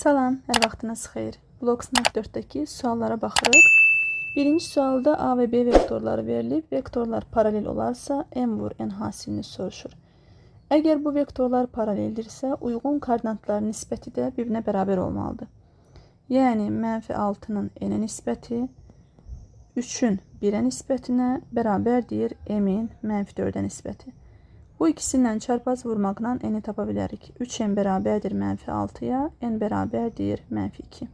Salam, hər vaxtınız xeyir. Blok sınaq 4-dəki suallara baxırıq. Birinci sualda A və B vektorları verilib. Vektorlar paralel olarsa M vur N hasilini soruşur. Əgər bu vektorlar paraleldirsə, uyğun koordinatların nisbəti də bir-birinə bərabər olmalıdır. Yəni, -6-nın N-ə nisbəti 3-ün 1-ə nisbətinə bərabərdir M-in -4-ə nisbəti. Bu ikisindən çarpaz vurmaqla N-i tapa bilərik. 3N bərabərdir -6-ya, N bərabərdir -2.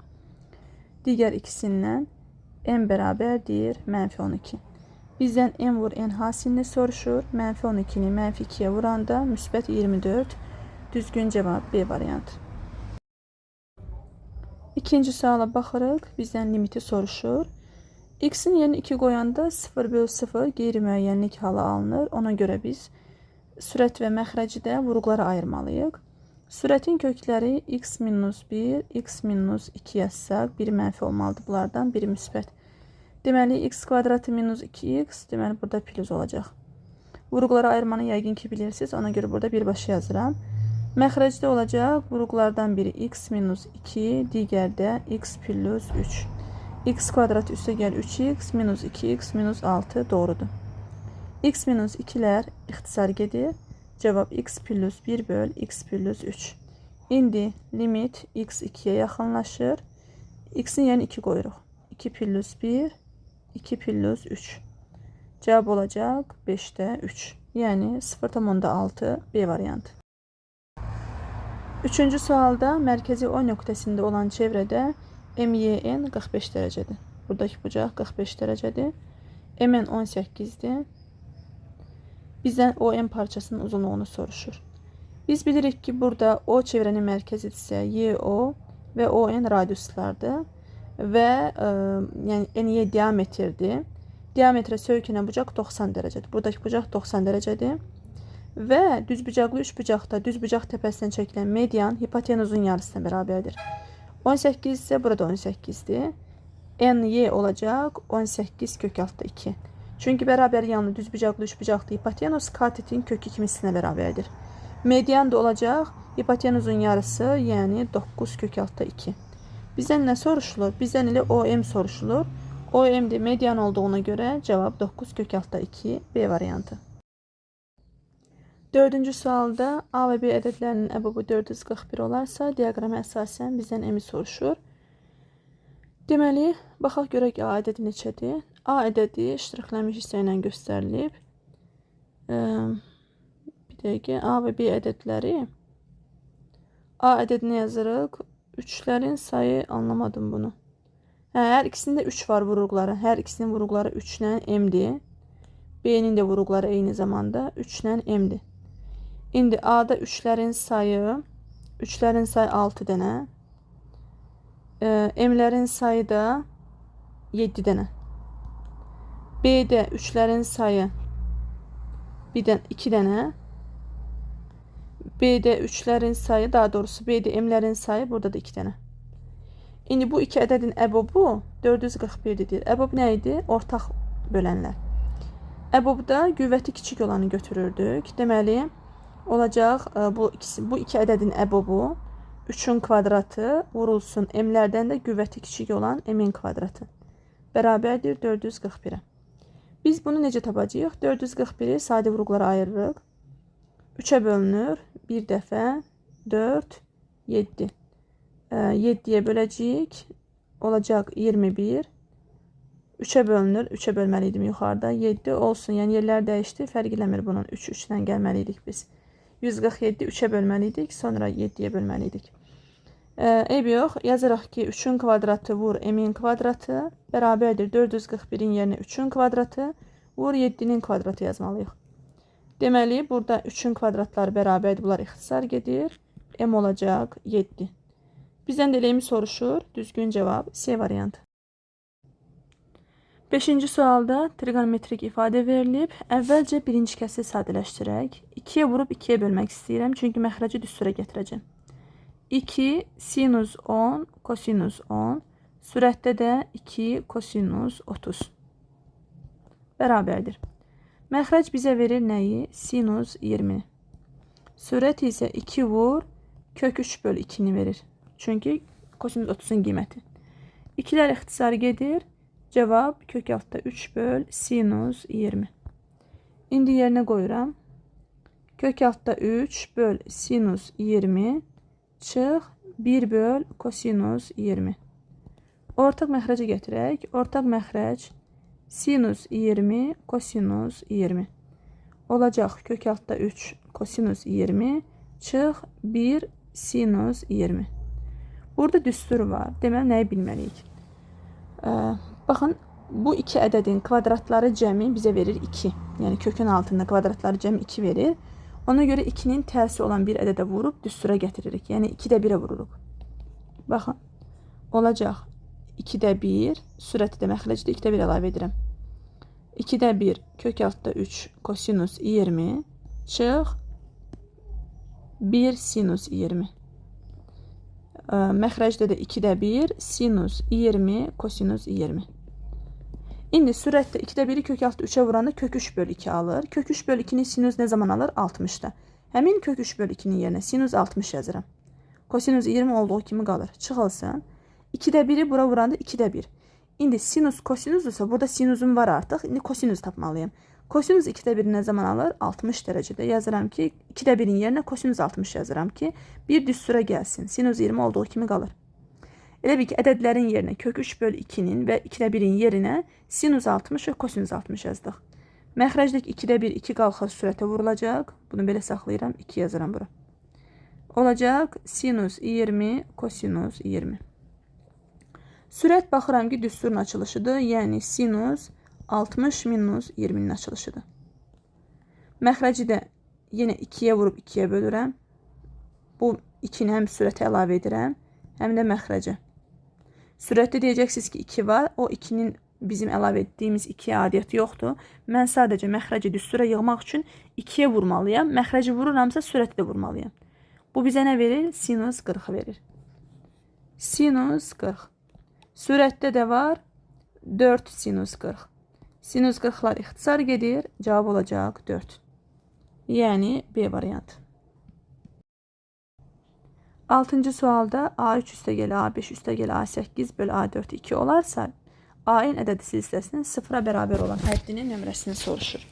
Digər ikisindən N bərabərdir -12. Bizdən M vur N hasilini soruşur. -12-ni -2-yə vuranda müsbət 24. Düzgün cavab B variantı. İkinci suala baxırıq. Bizdən limiti soruşur. X-in yerinə 2 qoyanda 0/0 qeyri-müəyyənlik halı alınır. Ona görə biz sürət və məxrəcidə vuruqlara ayırmalıyıq. Sürətin kökləri x-1, x-2 yazsaq, biri mənfi olmalıdır bunlardan, biri müsbət. Deməli, x kvadratı -2x, deməli, burada plus olacaq. Vuruqlara ayırmanı yəqin ki bilirsiniz, ona görə burada birbaşa yazıram. Məxrəcdə olacaq, vuruqlardan biri x-2, digərdə x plus 3. X kvadrat üstə gəl 3x, -2x, -6 doğrudur. X-2'lər ixtisar gedir. Cavab x plus 1 böl x plus 3. İndi limit x 2'yə yaxınlaşır. X-in yerinə 2 qoyuruq. 2 plus 1, 2 plus 3. Cavab olacaq 5'də 3. Yəni 0,6 B variantı. Üçüncü sualda mərkəzi O nöqtəsində olan çevrədə MYN 45 dərəcədir. Buradakı bucaq 45 dərəcədir. MN 18'dir. Bizdən OM parçasının uzunluğunu soruşur. Biz bilirik ki, burada O çevrənin mərkəzidirsə YO və ON radiuslardır və yəni NY diametrdir. Diametrə söykənən bucaq 90 dərəcədir. Buradakı bucaq 90 dərəcədir və düzbucaqlı üçbucaqda düzbucaq təpəsindən çəkilən median hipotenuzun yarısına bərabərdir. 18 isə burada 18'dir. NY olacaq 18 kök altda 2. Çünki bərabər yanlı düzbucaqlı üçbucaqlı hipotenuz katetin kökü kimisinə bərabərdir. Median da olacaq hipotenuzun yarısı, yəni 9 kök altda 2. Bizdən nə soruşulur? Bizdən ilə OM soruşulur. OM-də median olduğuna görə cavab 9 kök altda 2 B variantı. Dördüncü sualda A və B ədədlərinin əbubu 441 olarsa, diaqrama əsasən bizdən M-i soruşur. Deməli, baxaq görək A ədədi neçədir? A ədədi ştrixlənmiş hissə ilə göstərilib. Bir dəqiqə, A və B ədədləri. A ədədini yazırıq. 3'lərin sayı, anlamadım bunu. Hər ikisində 3 var vuruqları. Hər ikisinin vuruqları 3 ilə M-dir. B-nin də vuruqları eyni zamanda 3 ilə M-dir. İndi A'da 3'lərin sayı 6 dənə. M-lərin sayı da 7 dənə. B'de 3'lərin sayı 2 dənə. B'de 3'lərin sayı, daha doğrusu B'de M'lərin sayı burada da 2 dənə. İndi bu iki ədədin əbubu 441'dir. Əbub nə idi? Ortaq bölənlər. Əbubda qüvvəti kiçik olanı götürürdük. Deməli, olacaq bu iki ədədin əbubu 3'ün kvadratı vurulsun M'lərdən də qüvvəti kiçik olan M'in kvadratı. Bərabərdir 441'ə. Biz bunu necə tapacağıq? 441'i sadə vuruqlara ayırırıq. 3'ə bölünür. Bir dəfə 4, 7. 7'yə böləcəyik. Olacaq 21. 3'ə bölünür. 3'ə bölməliydim yuxarıda. 7 olsun. Yəni yerlər dəyişdi. Fərq eləmir bunun. 3 3-dən gəlməliydik biz. 147 3'ə bölməliydik. Sonra 7'yə bölməliydik. Eyb yox. Yazırıq ki 3'ün kvadratı vur M'in kvadratı bərabərdir 441'in yerinə 3'ün kvadratı vur 7'nin kvadratı yazmalıyıq. Deməli, burada 3'ün kvadratları bərabərdir. Bunlar ixtisar gedir. M olacaq 7. Bizdən də eləyimi soruşur. Düzgün cavab C variantı. 5-ci sualda trigonometrik ifadə verilib. Əvvəlcə birinci kəsi sadələşdirək. 2'yə vurub 2'yə bölmək istəyirəm. Çünki məxrəci düstura gətirəcəm. 2 sinus 10 kosinus 10. Sürətdə də 2 kosinus 30. Bərabərdir. Məxrəc bizə verir nəyi? Sinus 20. Sürət isə 2 vur kök 3 bölü 2'ni verir. Çünki Kosinüs 30'un qiyməti. 2'lər ixtisar gedir. Cavab kök altda 3 böl sinus 20. İndi yerinə qoyuram. Kök altda 3 böl sinus 20 çıx 1 böl kosinus 20. Ortaq məxrəcə gətirək. Ortaq məxrəc sinus 20 kosinus 20. Olacaq kök altda 3 kosinus 20 çıx 1 sinus 20. Burada düstur var. Deməli nəyi bilməliyik? Baxın, bu iki ədədin kvadratları cəmi bizə verir 2. Yəni kökün altında kvadratları cəmi 2 verir. Ona görə 2'nin tərsi olan bir ədədə vurub düstura gətiririk. Yəni 2'də 1'ə vururuq. Baxın, olacaq 2'də 1, sürəti də məxrəcdə 2'də 1 əlavə edirəm. 2'də 1 kök altda 3 kosinus 20 çıx 1 sinus 20. Məxrəcdə də 2'də 1 sinus 20 kosinus 20. İndi sürətdə 2'də 1'i kök altda 3'ə vuranda kök 3 böl 2 alır. Kök 3 böl 2'ni sinus nə zaman alır? 60'da. Həmin kök 3 böl 2'nin yerinə sinus 60 yazıram. Kosinus 20 olduğu kimi qalır. Çıxılsın. 2'də 1'i bura vuranda 2'də 1. İndi sinus kosinusdursa burada sinusum var artıq. İndi kosinus tapmalıyım. Kosinus 2'də 1 nə zaman alır? 60 dərəcədə. Yazıram ki 2'də 1'in yerinə kosinus 60 yazıram ki bir düstura gəlsin. Sinus 20 olduğu kimi qalır. Elə bil ki ədədlərin yerinə kök 3 böl 2'nin və 2'də 1'in yerinə sinus 60 və kosinus 60 yazdıq. Məxrəcdəki 2'də 1 2 qalxır sürətə vurulacaq. Bunu belə saxlayıram. 2 yazıram bura. Olacaq sinus 20 kosinus 20. Sürət baxıram ki düsturun açılışıdır. Yəni sinus 60 minus 20'nin açılışıdır. Məxrəci də yenə 2'yə vurub 2'yə bölürəm. Bu 2'ni həm sürətə əlavə edirəm, həm də məxrəcə. Sürətdə deyəcəksiniz ki 2 var. O 2'nin bizim əlavə etdiyimiz 2'yə adiyyəti yoxdur. Mən sadəcə məxrəci düstura yığmaq üçün 2'yə vurmalıyam. Məxrəci vururamsa sürəti də vurmalıyam. Bu bizə nə verir? Sinus 40 verir. Sinus 40. Sürətdə də var 4 sinus 40. Sinus 40'lar ixtisar gedir. Cavab olacaq 4. Yəni B variantı. 6-cı sualda A3 üstəgəl A5 üstəgəl A8 böl A4 2 olarsa AN ədədi silsiləsinin 0'a bərabər olan həddinin nömrəsini soruşur.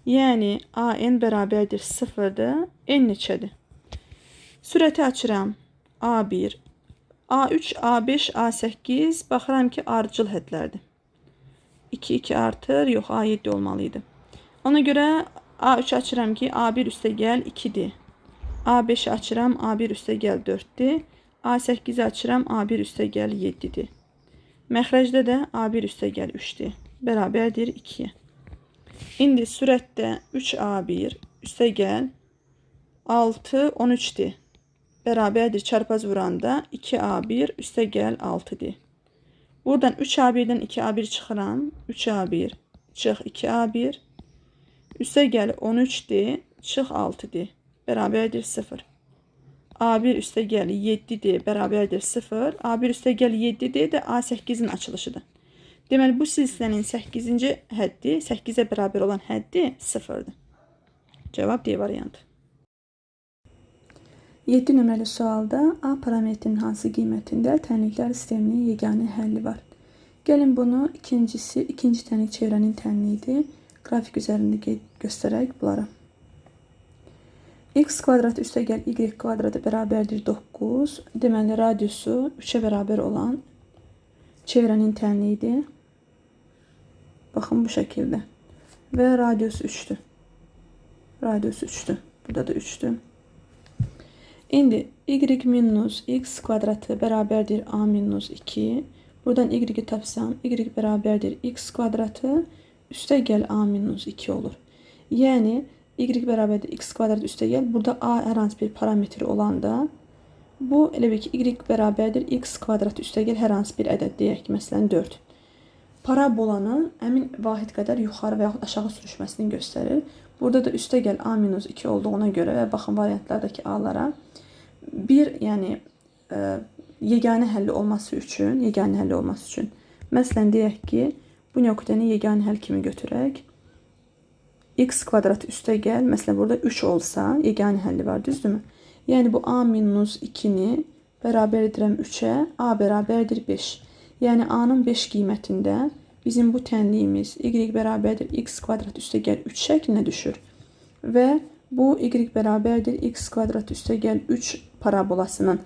Yəni AN bərabərdir 0'dır. N neçədir? Sürəti açıram. A1, A3, A5, A8 baxıram ki ardıcıl hədlərdir. 2, 2 artır. Yox, A7 olmalıydı. Ona görə A3 açıram ki A1 üstəgəl 2'dir. A5 açıram, A1 üstəgəl 4'dir. A8 açıram, A1 üstəgəl 7'dir. Məxrəcdə də A1 üstəgəl 3'dir. Bərabərdir 2'yə. İndi sürətdə 3A1 üstəgəl 6, 13'dir. Bərabərdir çarpaz vuranda 2A1 üstəgəl 6'dir. Buradan 3A1'dən 2A1 çıxıram. 3A1 çıx 2A1 üstəgəl 13'dir. Çıx 6'dir. Bərabərdir 0. A1 üstəgəl 7'dir. Bərabərdir 0. A1 üstəgəl 7'dir də A8'in açılışıdır. Deməli bu silsilənin 8-ci həddi 8'ə bərabər olan həddi 0'dır. Cavab D variantı. 7 nömrəli sualda A parametrinin hansı qiymətində tənliklər sisteminin yeganə həlli var? Gəlin bunu ikinci tənlik çevrənin tənliyidir. Qrafik üzərində göstərək bunları. X kvadrat üstəgəl Y kvadratı bərabərdir 9. Deməli radiusu 3'ə bərabər olan çevrənin tənliyidir. Baxın bu şəkildə. Və radius 3'dür. Radius 3'dür. Burada da 3'dür. İndi Y minus X kvadratı bərabərdir A minus 2. Buradan Y'yi tapsam Y bərabərdir X kvadratı üstəgəl A minus 2 olur. Yəni Y bərabərdir X kvadrat üstəgəl. Burada A hər hansı bir parametri olanda bu elə bil ki Y bərabərdir X kvadrat üstəgəl hər hansı bir ədəd deyək ki, məsələn 4. Parabolanın həmin vahid qədər yuxarı və yaxud aşağı sürüşməsini göstərir. Burada da üstəgəl A minus 2 olduğuna görə və baxın variantlardakı A-lara bir, yəni yeganə həlli olması üçün, məsələn deyək ki, bu nöqtəni yeganə həll kimi götürək. X kvadrat üstəgəl, məsələn burada 3 olsa yeganə həlli var, düzdürmü? Yəni bu A minus 2'ni bərabər edirəm 3-ə, A bərabərdir 5. Yəni A-nın 5 qiymətində bizim bu tənliyimiz y bərabərdir x kvadrat üstəgəl 3 şəklinə düşür. Və bu y bərabərdir x kvadrat üstəgəl 3 parabolasının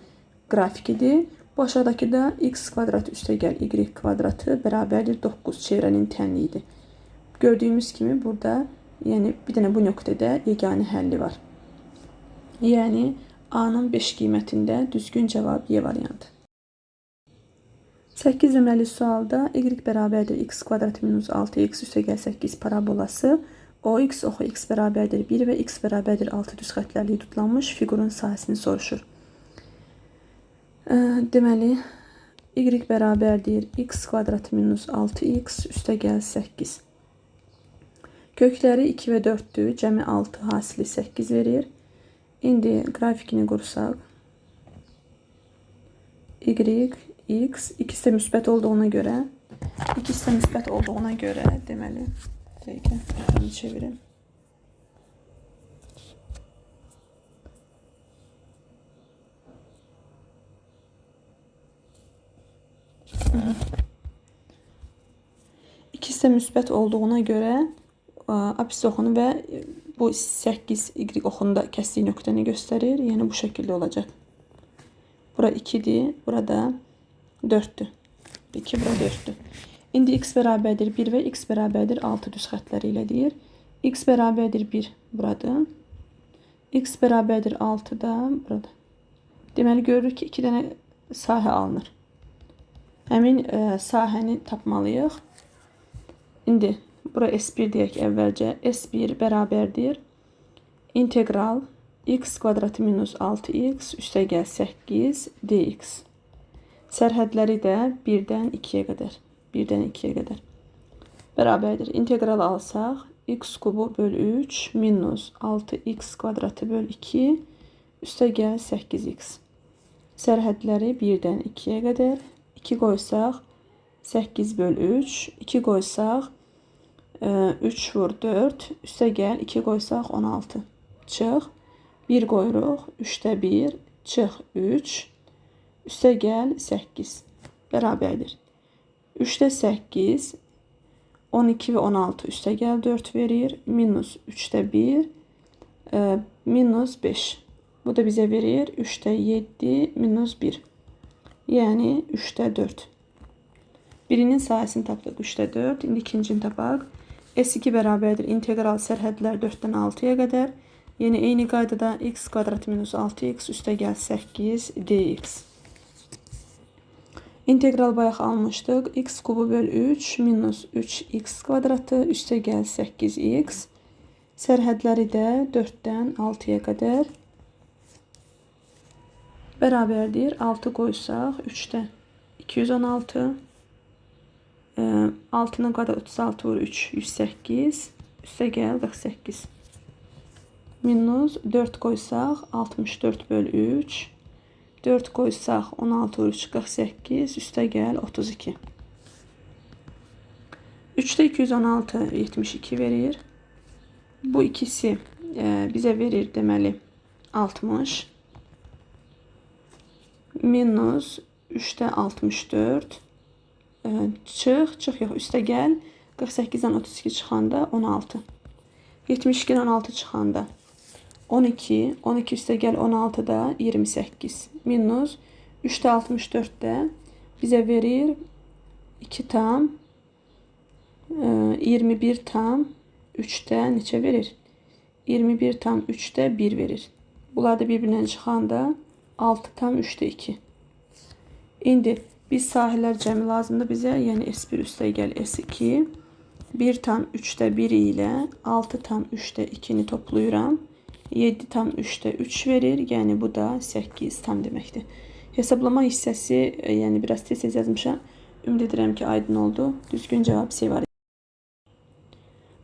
qrafikidir. Bu aşağıdakı da x kvadrat üstəgəl y kvadratı bərabərdir 9 çevrənin tənliyidir. Gördüyümüz kimi burada yəni bir dənə bu nöqtədə yeganə həlli var. Yəni A-nın 5 qiymətində düzgün cavab Y variantı. 8 nömrəli sualda y bərabərdir x kvadrat minus 6x üstəgəl 8 parabolası OX, oxu x bərabərdir 1 və x bərabərdir 6 düz xətlərliyi tutulanmış fiqurun sahəsini soruşur. Deməli, y bərabərdir x kvadrat minus 6x üstəgəl 8. Kökləri 2 və 4-dür, cəmi 6 hasili 8 verir. İndi qrafikini qursaq. Y, x, ikisi də müsbət olduğuna görə, deməli, dəqiqə, ekranı çevirim. İkisi də müsbət olduğuna görə apsis oxunu və bu 8 y oxunda kəsdiyi nöqtəni göstərir. Yəni bu şəkildə olacaq. Bura 2-dir, burada 4-dür. 2, bura 4-dür. İndi x bərabərdir 1 və x bərabərdir 6 düz xətləri ilə deyir. X bərabərdir 1 burada. X bərabərdir 6 da burada. Deməli görürük ki 2 dənə sahə alınır. Həmin sahəni tapmalıyıq. İndi bura S1 deyək əvvəlcə. S1 bərabərdir integral x kvadratı minus 6x üstəgəl 8 dx. Sərhədləri də 1-dən 2-yə qədər. 1-dən 2-yə qədər. Bərabərdir. İntegral alsaq, x kubu böl 3 minus 6x kvadratı böl 2 üstəgəl 8x. Sərhədləri 1-dən 2-yə qədər. 2 qoysaq 8 böl 3. 2 qoysaq 3 vur 4. Üstəgəl 2 qoysaq 16. Çıx. 1 qoyuruq. 3-də 1. Çıx 3. Üstəgəl 8. Bərabərdir. 3-də 8. 12 və 16 üstəgəl 4 verir. Minus 3-də 1. Minus 5. Bu da bizə verir. 3-də 7. Minus 1. Yəni 3-də 4. Birinin sahəsini tapdıq 3-də 4. İndi ikincini tapaq. S2 bərabərdir integral sərhədlər 4-dən 6-ya qədər. Yəni eyni qaydada x kvadratı minus 6x üstəgəl 8 dx. İntegral bayaq almışdıq. X kubu böl 3 minus 3x kvadratı üstəgəl 8x. Sərhədləri də 4-dən 6-ya qədər. Bərabərdir. 6 qoysaq 3-də 216. 6-nın qada 36 vur 3 108. Üstəgəl 48. Minus 4 qoysaq 64 böl 3. 4 qoysaq 16 vur 3 48. Üstəgəl 32. 3-də 216 72 verir. Bu ikisi bizə verir deməli 60. Minus 3-də 64. Çıx yox, üstəgəl 48-dən 32 çıxanda 16. 72-dən 16 çıxanda 12. 12 üstəgəl 16-da 28. Minus 3-də 64-də bizə verir 2 tam 21 tam 3-də neçə verir? 21 tam 3-də 1 verir. Bunlar da bir-birindən çıxanda 6 tam 3'te 2. İndi biz sahələr cəmi lazımdır bizə. Yəni S1 üstəgəl S2. 1 tam 3'te 1 ilə 6 tam 3'te 2'ni toplayıram. 7 tam 3'te 3 verir. Yəni bu da 8 tam deməkdir. Hesablama hissəsi yəni biraz tez yazmışam. Ümid edirəm ki aydın oldu. Düzgün cavab C var.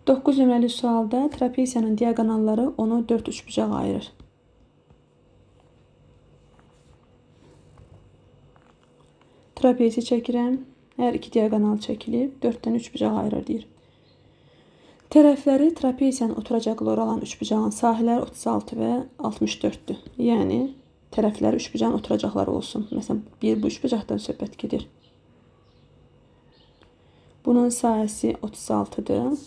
9 nömrəli sualda trapesiyanın diagonalları onu 4 üçbucağa ayırır. Trapezi çəkirəm. Hər iki diagonal çəkilib 4-dən üçbucağa ayırır deyir. Tərəfləri trapeziyanın oturacaqları olan üçbucağın sahələri 36 və 64'dür. Yəni tərəfləri üçbucağın oturacaqları olsun. Məsələn, bu üçbucaqdan söhbət gedir. Bunun sahəsi 36'dır.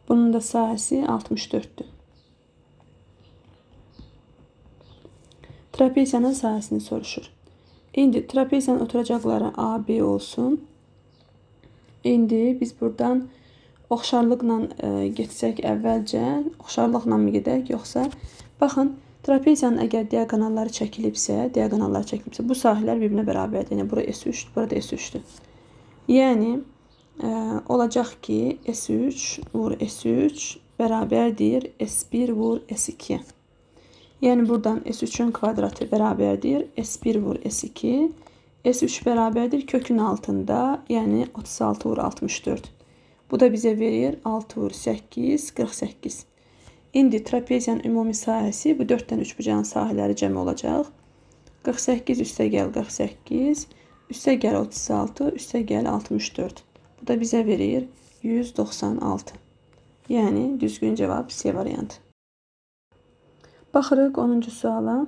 Bunun da sahəsi 64'dür. Trapeziyanın sahəsini soruşur. İndi trapeziyanın oturacaqları A, B olsun. İndi biz buradan oxşarlıqla getsək əvvəlcə, oxşarlıqla mı gedək, yoxsa baxın, trapeziyanın əgər diaqonalları çəkilibsə, bu sahələr bir-birinə bərabərdir. Yəni bura S3, burada S3'dür. Yəni olacaq ki, S3 vur S3 bərabərdir S1 vur S2. Yəni buradan S3'ün kvadratı bərabərdir S1 vur S2. S3 bərabərdir kökün altında, yəni 36 vur 64. Bu da bizə verir 6 vur 8, 48. İndi trapeziyanın ümumi sahəsi bu 4 dənə üçbucağın sahələri cəmi olacaq. 48 üstə gəl 48, üstə gəl 36, üstə gəl 64. Bu da bizə verir 196. Yəni düzgün cavab C variantı. Baxırıq 10-cu suala.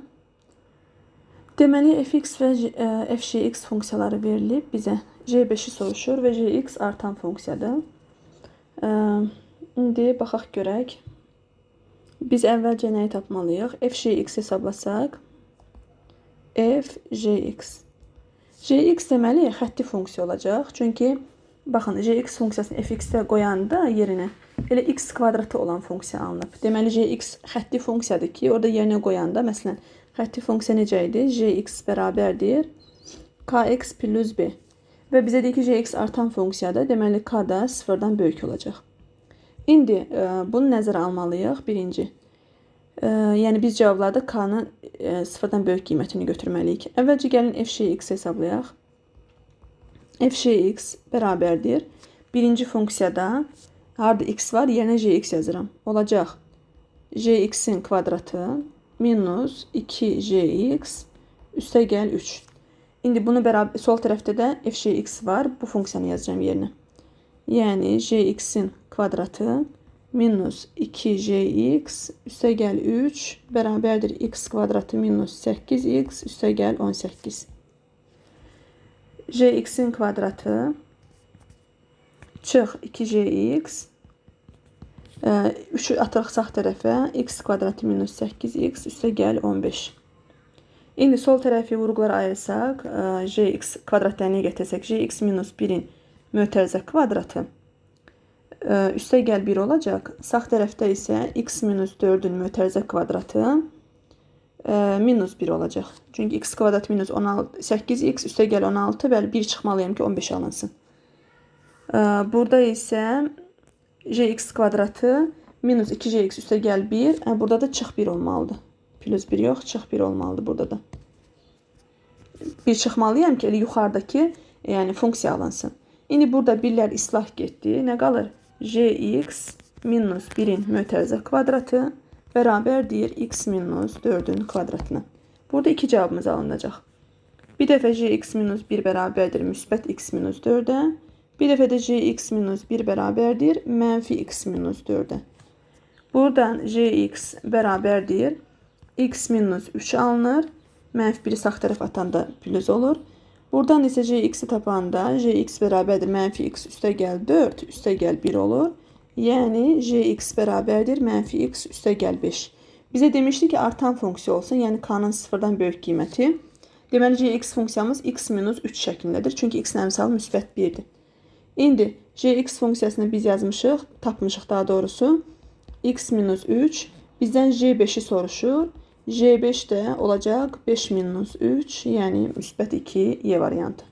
Deməli fx və fgx funksiyaları verilib bizə. J5'i soruşur və Jx artan funksiyadır. İndi baxaq görək. Biz əvvəlcə nəyi tapmalıyıq? Fgx hesablasaq. Fgx. Jx deməli xətti funksiya olacaq. Çünki baxın Jx funksiyasını fx-də qoyanda yerinə elə x kvadratı olan funksiya alınıb. Deməli Jx xətti funksiyadır ki, orada yerinə qoyanda məsələn xətti funksiya necə idi? Jx bərabərdir kx plus b. Və bizə deyir ki, Jx artan funksiyadır. Deməli k da sıfırdan böyük olacaq. İndi bunu nəzərə almalıyıq. Birinci. Yəni biz cavablarda k-nın sıfırdan böyük qiymətini götürməliyik. Əvvəlcə gəlin fgx hesablayaq. Fgx bərabərdir. Birinci funksiyada harda x var, yerinə jx yazıram. Olacaq jx'in kvadratı minus 2jx üstə gəl 3. İndi bunu bərabər sol tərəfdə də fgx var. Bu funksiyanı yazacağım yerinə. Yəni jx'in kvadratı minus 2jx üstə gəl 3 bərabərdir x kvadratı minus 8x üstə gəl 18. Jx'in kvadratı çıx 2jx 3'ü atırıq sağ tərəfə x kvadratı minus 8x üstə gəl 15. İndi sol tərəfi vurğulara ayırsaq, jx kvadratlarını gətirsək, jx minus 1'in mötərizə kvadratı üstə gəl 1 olacaq. Sağ tərəfdə isə x minus 4'ün mötərizə kvadratı minus 1 olacaq. Çünki x kvadrat minus 8x üstə gəl 16, bəli 1 çıxmalıyım ki 15 alınsın. Burada isə jx kvadratı minus 2jx üstə gəl 1, burada da çıx 1 olmalıdır. Plus 1 yox, çıx 1 olmalıdır burada da. 1 çıxmalıyam ki, elə yuxarıdakı yəni funksiya alınsın. İndi burada birlər islah getdi. Nə qalır? Jx minus 1'in mötərizə kvadratı bərabərdir x minus 4'ün kvadratına. Burada iki cavabımız alınacaq. Bir dəfə jx minus 1 bərabərdir müsbət x minus 4'ə. Bir dəfə də jx minus 1 bərabərdir mənfi x minus 4'ə. Buradan jx bərabərdir x minus 3 alınır. Mənfi 1'i sağ tərəf atanda plus olur. Buradan isə jx'i tapanda jx bərabərdir mənfi x üstə gəl 4 üstə gəl 1 olur. Yəni jx bərabərdir mənfi x üstə gəl 5. Bizə demişdi ki, artan funksiya olsun. Yəni k-nın sıfırdan böyük qiyməti. Deməli jx funksiyamız x minus 3 şəklindədir. Çünki x-in əmsalı müsbət 1'dir. İndi jx funksiyasını biz yazmışıq, tapmışıq daha doğrusu. X minus 3 bizdən j5'i soruşur. J5 də olacaq 5 minus 3, yəni müsbət 2 Y variantı.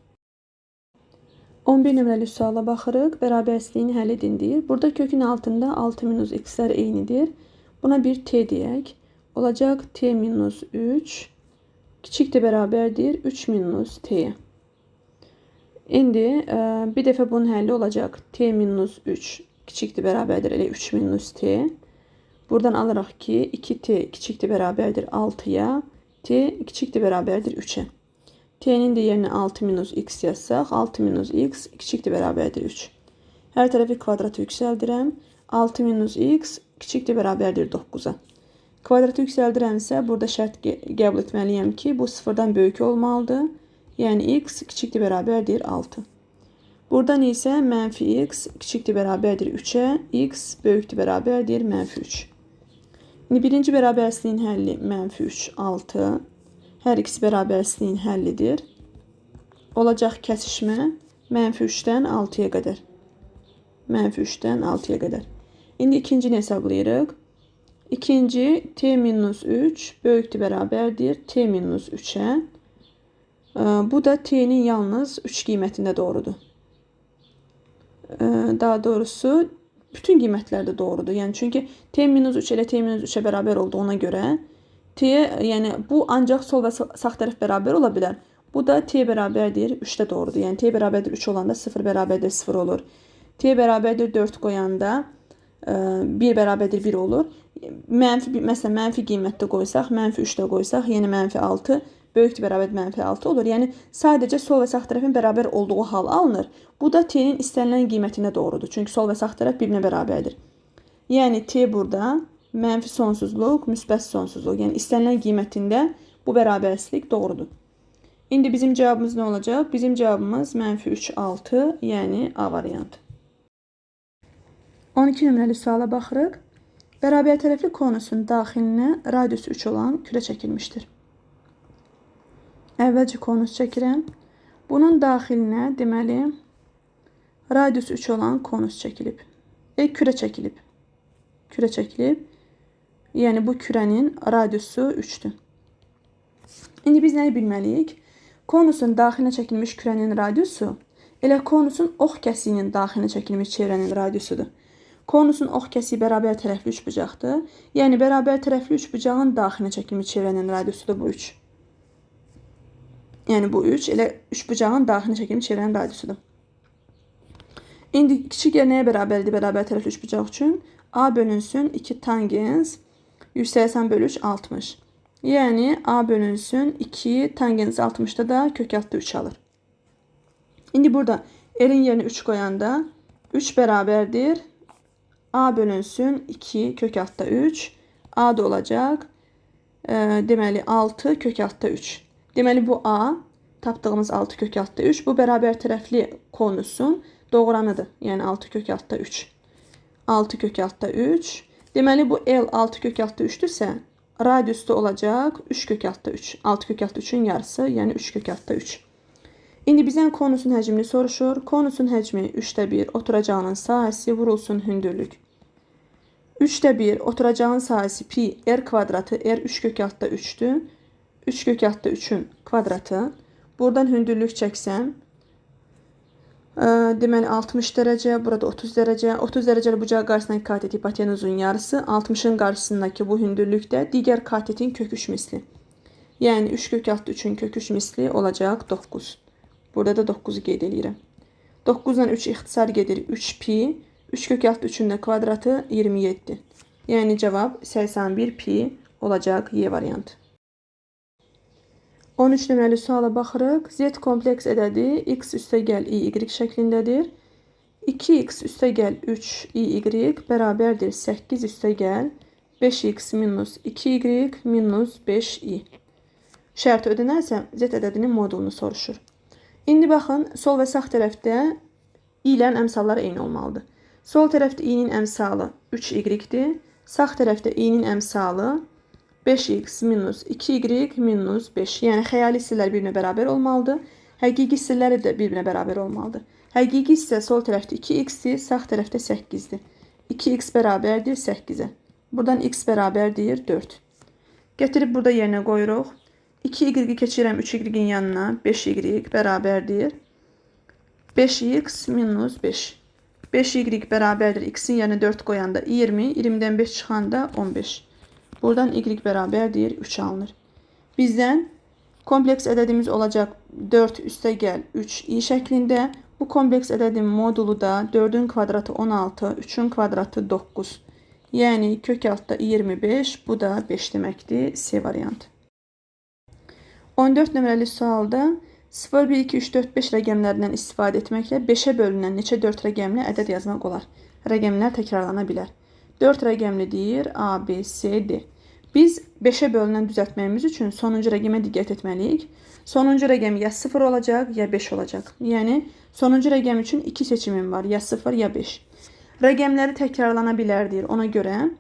11 nömrəli suala baxırıq. Bərabərsizliyini həll edin deyir. Burada kökün altında 6 minus x'lər eynidir. Buna bir t deyək. Olacaq t minus 3 kiçikdir bərabərdir 3 minus t. İndi bir dəfə bunun həlli olacaq. T minus 3 kiçikdir bərabərdir elə 3 minus t. Buradan alırıq ki 2t kiçikdir bərabərdir 6'ya. T kiçikdir bərabərdir 3'ə. T'nin də yerinə 6 minus x yazsaq 6 minus x kiçikdir bərabərdir 3. Hər tərəfi kvadratı yüksəldirəm. 6 minus x kiçikdir bərabərdir 9'a. Kvadratı yüksəldirəmsə, burada şərt qəbul etməliyəm ki, bu sıfırdan böyük olmalıdır. Yəni x kiçikdir bərabərdir 6. Buradan isə mənfi x kiçikdir bərabərdir 3-ə, x böyükdür bərabərdir mənfi 3. İndi birinci bərabərsizliyin həlli mənfi 3, 6. Hər ikisi bərabərsizliyin həllidir. Olacaq kəsişmə mənfi 3-dən 6-ya qədər. Mənfi 3-dən 6-ya qədər. İndi ikincini hesablayırıq. İkinci t-3 böyükdür bərabərdir t-3-ə. Bu da t'nin yalnız 3 qiymətində doğrudur. Daha doğrusu bütün qiymətlər də doğrudur. Yəni çünki t-3 ilə t-3-ə bərabər olduğuna görə t, yəni bu ancaq sol və sağ tərəf bərabər ola bilər. Bu da t bərabərdir 3-də doğrudur. Yəni t bərabərdir 3 olanda 0 bərabərdir 0 olur. T bərabərdir 4 qoyanda 1 bərabərdir 1 olur. Məsələn, mənfi qiymətdə qoysaq, mənfi 3-də qoysaq, yəni mənfi 6 böyükdür bərabərdir mənfi 6 olur. Yəni sadəcə sol və sağ tərəfin bərabər olduğu hal alınır. Bu da t'nin istənilən qiymətində doğrudur. Çünki sol və sağ tərəf bir-birinə bərabərdir. Yəni t burada mənfi sonsuzluq, müsbət sonsuzluq. Yəni istənilən qiymətində bu bərabərsizlik doğrudur. İndi bizim cavabımız nə olacaq? Bizim cavabımız mənfi 3, 6, yəni A variantı. 12 nömrəli suala baxırıq. Bərabər tərəfli konusun daxilinə radiusu 3 olan kürə çəkilmişdir. Əvvəlcə konus çəkirəm. Bunun daxilinə deməli radiusu 3 olan konus çəkilib. Kürə çəkilib. Kürə çəkilib. Yəni bu kürənin radiusu 3-dür. İndi biz nəyi bilməliyik? Konusun daxilinə çəkilmiş kürənin radiusu elə konusun ox kəsiyinin daxilinə çəkilmiş çevrənin radiusudur. Konusun ox kəsiyi bərabər tərəfli üçbucaqdır. Yəni bərabər tərəfli üçbucağın daxilinə çəkilmiş çevrənin radiusudur bu 3. Yəni bu 3 elə üçbucağın daxilinə çəkilmiş çevrənin radiusudur. İndi kiçik yer nəyə bərabərdir bərabər tərəfli üçbucaq üçün? A bölünsün 2 tangens 180 bölü 3 60. Yəni A bölünsün 2 tangens 60'da da kök altı 3 alır. İndi burada elin yerinə 3 qoyanda 3 bərabərdir. A bölünsün 2 kök altı 3. A da olacaq. Deməli 6 kök altı 3. Deməli bu A, tapdığımız 6 kök altı 3. Bu bərabər tərəfli konusun doğranıdır. Yəni 6 kök altı 3. 6 kök altı 3. Deməli bu L 6 kök altı 3'dürsə, radiusda olacaq 3 kök altı 3. 6 kök altı 3'ün yarısı, yəni 3 kök altı 3. İndi bizdən konusun həcmini soruşur. Konusun həcmi 3'də 1, oturacağının sahəsi vurulsun hündürlük. 3'də 1, oturacağın sahəsi pi r kvadratı, r 3 kök altı 3'dür. 3 kök altı 3'ün kvadratı. Buradan hündürlük çəksəm, deməli 60 dərəcə, burada 30 dərəcə. 30 dərəcəli bucağı qarşısındakı katet hipotenuzun yarısı, 60'ın qarşısındakı bu hündürlükdə digər katetin kök 3 misli. Yəni 3 kök altı 3'ün kök 3 misli olacaq 9. Burada da 9'u qeyd edirəm. 9'dan 3 ixtisar gedir 3 pi. 3 kök altı 3'ün də kvadratı 27. Yəni cavab 81 pi olacaq Y variantı. 13 nömrəli suala baxırıq. Z kompleks ədədi x üstəgəl y şəklindədir. 2x üstəgəl 3y bərabərdir 8 üstəgəl 5x minus 2y minus 5y. Şərt ödənərsə z ədədinin modulunu soruşur. İndi baxın, sol və sağ tərəfdə i ilə əmsalları eyni olmalıdır. Sol tərəfdə i-nin əmsalı 3y-dir. Sağ tərəfdə i-nin əmsalı 5x minus 2y minus 5. Yəni xəyali hissələr bir-birinə bərabər olmalıdır. Həqiqi hissələri də bir-birinə bərabər olmalıdır. Həqiqi hissə sol tərəfdə 2x-dir, sağ tərəfdə 8-dir. 2x bərabərdir 8-ə. Buradan x bərabərdir 4. Gətirib burada yerinə qoyuruq. 2y keçirəm 3y-in yanına. 5y bərabərdir 5x minus 5. 5y bərabərdir x-in yanına 4 qoyanda 20, 20'dən 5 çıxanda 15. Buradan y bərabərdir 3 alınır. Bizdən kompleks ədədimiz olacaq 4 üstəgəl 3y şəklində. Bu kompleks ədədin modulu da 4'ün kvadratı 16, 3'ün kvadratı 9. Yəni kök altda 25, bu da 5 deməkdir. C variantı. 14 nömrəli sualda 0, 1, 2, 3, 4, 5 rəqəmlərindən istifadə etməklə 5'ə bölünən neçə 4 rəqəmli ədəd yazmaq olar? Rəqəmlər təkrarlana bilər. 4 rəqəmli deyir A, B, C, D. Biz 5'e bölünən düzəltməyimiz üçün sonuncu rəqəmə diqqət etməliyik. Sonuncu rəqəm ya 0 olacaq, ya 5 olacaq. Yəni sonuncu rəqəm üçün 2 seçimim var, ya 0, ya 5. Rəqəmləri təkrarlana bilər deyir. Ona görə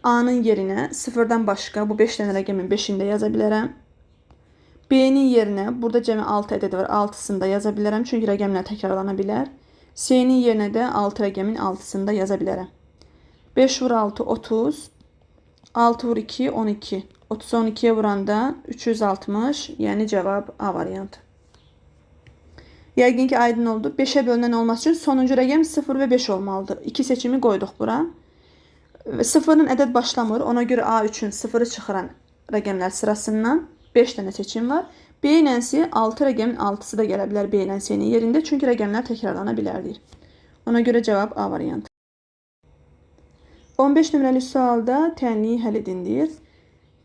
A-nın yerinə 0-dan başqa bu 5 dənə rəqəmin 5-ini də yaza bilərəm. B-nin yerinə burada cəmi 6 ədədi var, 6-sını da yaza bilərəm. Çünki rəqəmlər təkrarlana bilər. C-nin yerinə də 6 rəqəmin 6-sını da yaza bilərəm. 5 vur 6, 30. 6 vur 2, 12. 30 12'ye vuranda 360, yəni cavab A variantı. Yəqin ki aydın oldu. 5'e bölünən olması üçün sonuncu rəqəm 0 və 5 olmalıdır. 2 seçimi qoyduq bura. 0'ın ədəd başlamır. Ona görə A üçün 0'ı çıxıran rəqəmlər sırasından 5 dənə seçim var. B ilə C 6 rəqəmin 6'sı da gələ bilər B ilə C-nin yerində. Çünki rəqəmlər təkrarlana bilər deyir. Ona görə cavab A variantı. 15 nömrəli sualda tənliyi həll edin deyir.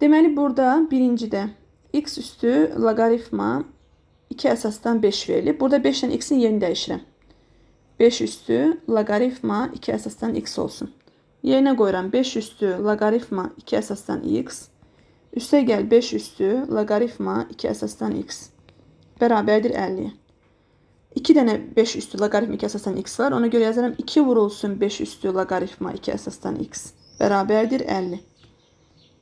Deməli burada birincidə x üstü loqaritma 2 əsasdan 5 verilib. Burada 5 ilə x-in yerini dəyişirəm. 5 üstü loqaritma 2 əsasdan x olsun. Yerinə qoyuram 5 üstü loqaritma 2 əsasdan x. Üstə gəl 5 üstü loqaritma 2 əsasdan x. Bərabərdir 50. 2 dənə 5 üstü loqaritma 2 əsasdan x var. Ona görə yazarım 2 vurulsun 5 üstü loqaritma 2 əsasdan x. Bərabərdir 50.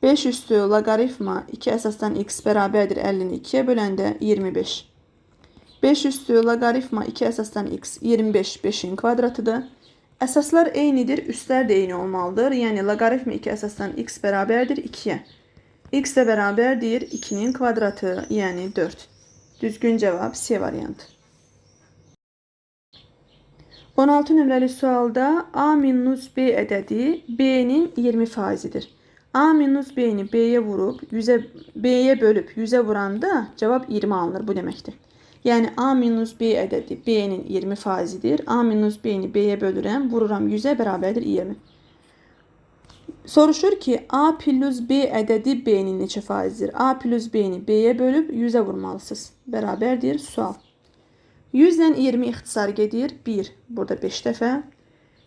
5 üstü loqaritma 2 əsasdan x bərabərdir 50-ni 2'ye böləndə 25. 5 üstü loqaritma 2 əsasdan x 25 5'in kvadratıdır. Əsaslar eynidir, üstlər də eyni olmalıdır. Yəni loqaritma 2 əsasdan x bərabərdir 2'ye. X də bərabərdir 2'nin kvadratı, yəni 4. Düzgün cavab C variantı. 16 nömrəli sualda A minus B ədədi B-nin 20%'dir. A minus B-ni B-yə vurub, B-yə bölüb 100'ə vuranda cavab 20 alınır. Bu deməkdir. Yəni A minus B ədədi B-nin 20%'dir. A minus B-ni B-yə bölürəm, vururam 100'ə bərabərdir 20. Soruşur ki A plus B ədədi B-nin neçə faizdir? A plus B-ni B-yə bölüb 100'ə vurmalısınız. Bərabərdir sual. 100 ilə 20 ixtisar gedir. 1. Burada 5 dəfə.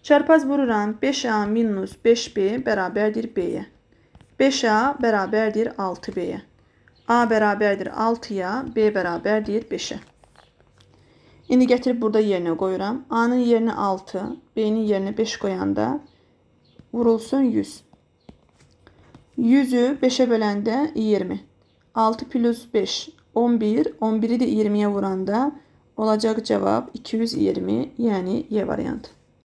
Çarpaz vururam. 5A minus 5B bərabərdir B-yə. 5A bərabərdir 6B-yə. A bərabərdir 6'ya, B bərabərdir 5'ə. İndi gətirib burada yerinə qoyuram. A-nın yerinə 6, B-nin yerinə 5 qoyanda vurulsun 100. 100'ü 5'ə böləndə 20. 6 plus 5, 11. 11'i də 20'ye vuranda olacaq cavab 220, yəni Y variantı.